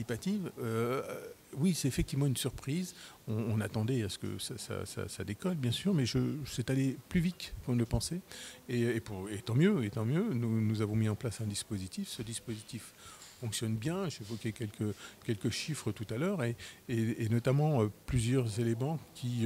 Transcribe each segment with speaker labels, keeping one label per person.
Speaker 1: participative, oui, c'est effectivement une surprise. On attendait à ce que ça décolle, bien sûr, mais c'est allé plus vite qu'on ne le pensait. Et tant mieux, nous avons mis en place un dispositif. Ce dispositif fonctionne bien. J'évoquais quelques chiffres tout à l'heure, et notamment plusieurs éléments qui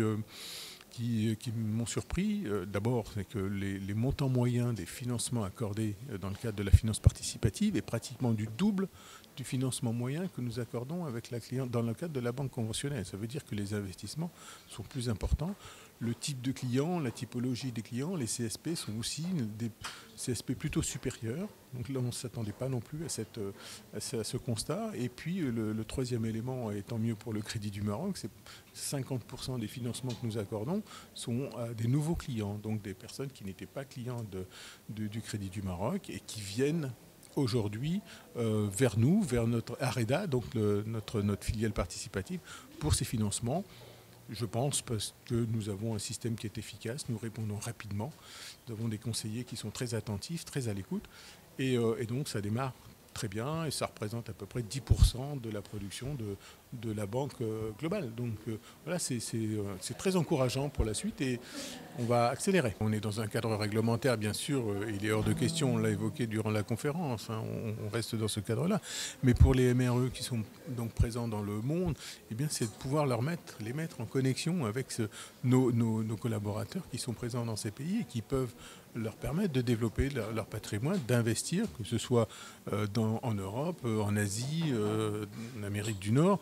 Speaker 1: m'ont surpris. D'abord, c'est que les montants moyens des financements accordés dans le cadre de la finance participative est pratiquement du double du financement moyen que nous accordons avec la cliente dans le cadre de la banque conventionnelle. Ça veut dire que les investissements sont plus importants. Le type de client, la typologie des clients, les CSP sont aussi des CSP plutôt supérieurs. Donc là, on ne s'attendait pas non plus à ce constat. Et puis, le troisième élément, et tant mieux pour le Crédit du Maroc, c'est 50% des financements que nous accordons sont à des nouveaux clients, donc des personnes qui n'étaient pas clients du Crédit du Maroc et qui viennent aujourd'hui vers nous, vers notre AREDA, donc notre filiale participative, pour ces financements. Je pense parce que nous avons un système qui est efficace, nous répondons rapidement, nous avons des conseillers qui sont très attentifs, très à l'écoute, et donc ça démarre très bien et ça représente à peu près 10% de la production de la banque globale. Donc voilà, c'est très encourageant pour la suite et on va accélérer. On est dans un cadre réglementaire, bien sûr, il est hors de question, on l'a évoqué durant la conférence, hein, on reste dans ce cadre-là. Mais pour les MRE qui sont donc présents dans le monde, eh bien, c'est de pouvoir les mettre en connexion avec nos collaborateurs qui sont présents dans ces pays et qui peuvent leur permettre de développer leur patrimoine, d'investir, que ce soit en Europe, en Asie, en Amérique du Nord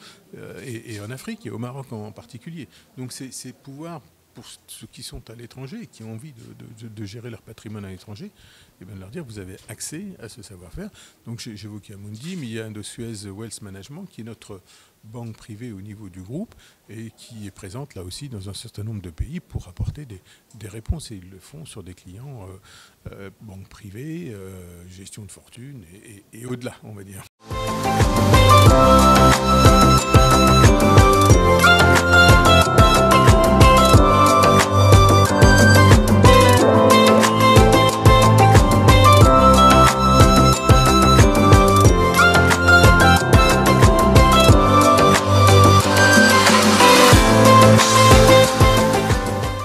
Speaker 1: et en Afrique et au Maroc en particulier. Donc c'est pouvoir, pour ceux qui sont à l'étranger et qui ont envie de gérer leur patrimoine à l'étranger, et bien de leur dire vous avez accès à ce savoir-faire. Donc j'évoquais Amundi, mais il y a Indosuez Wealth Management qui est notre banque privée au niveau du groupe et qui est présente là aussi dans un certain nombre de pays pour apporter des réponses. Et ils le font sur des clients banque privée, gestion de fortune et au-delà, on va dire.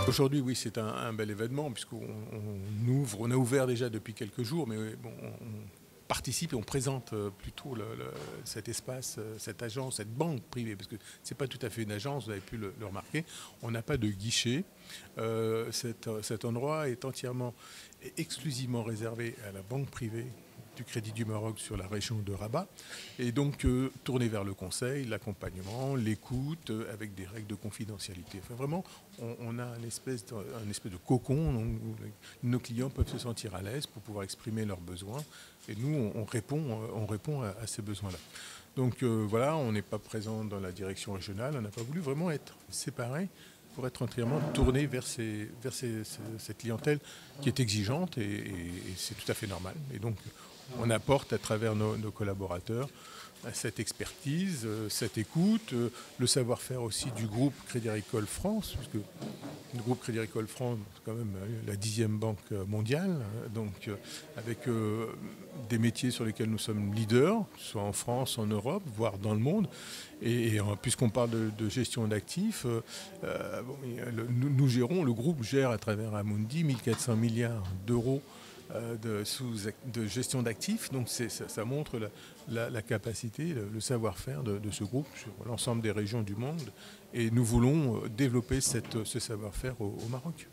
Speaker 1: Aujourd'hui, oui, c'est un bel événement puisqu'on a ouvert déjà depuis quelques jours, mais bon, on participe et on présente plutôt cet espace, cette agence, cette banque privée, parce que ce n'est pas tout à fait une agence, vous avez pu le remarquer. On n'a pas de guichet. Cet endroit est exclusivement réservé à la banque privée du Crédit du Maroc sur la région de Rabat, et donc tourné vers le conseil, l'accompagnement, l'écoute, avec des règles de confidentialité. Enfin, vraiment, on a un espèce de cocon où nos clients peuvent se sentir à l'aise pour pouvoir exprimer leurs besoins, et nous, on répond à ces besoins-là. Donc voilà, on n'est pas présent dans la direction régionale, on n'a pas voulu vraiment être séparés pour être entièrement tourné vers cette clientèle qui est exigeante, et c'est tout à fait normal. Et donc, on apporte à travers nos collaborateurs cette expertise, cette écoute, le savoir-faire aussi du groupe Crédit Agricole France, puisque le groupe Crédit Agricole France est quand même la 10e banque mondiale, donc avec des métiers sur lesquels nous sommes leaders, soit en France, en Europe, voire dans le monde. Et puisqu'on parle de gestion d'actifs, le groupe gère à travers Amundi 1400 milliards d'euros de gestion d'actifs. Donc ça montre la capacité, le savoir-faire de ce groupe sur l'ensemble des régions du monde. Et nous voulons développer ce savoir-faire au Maroc.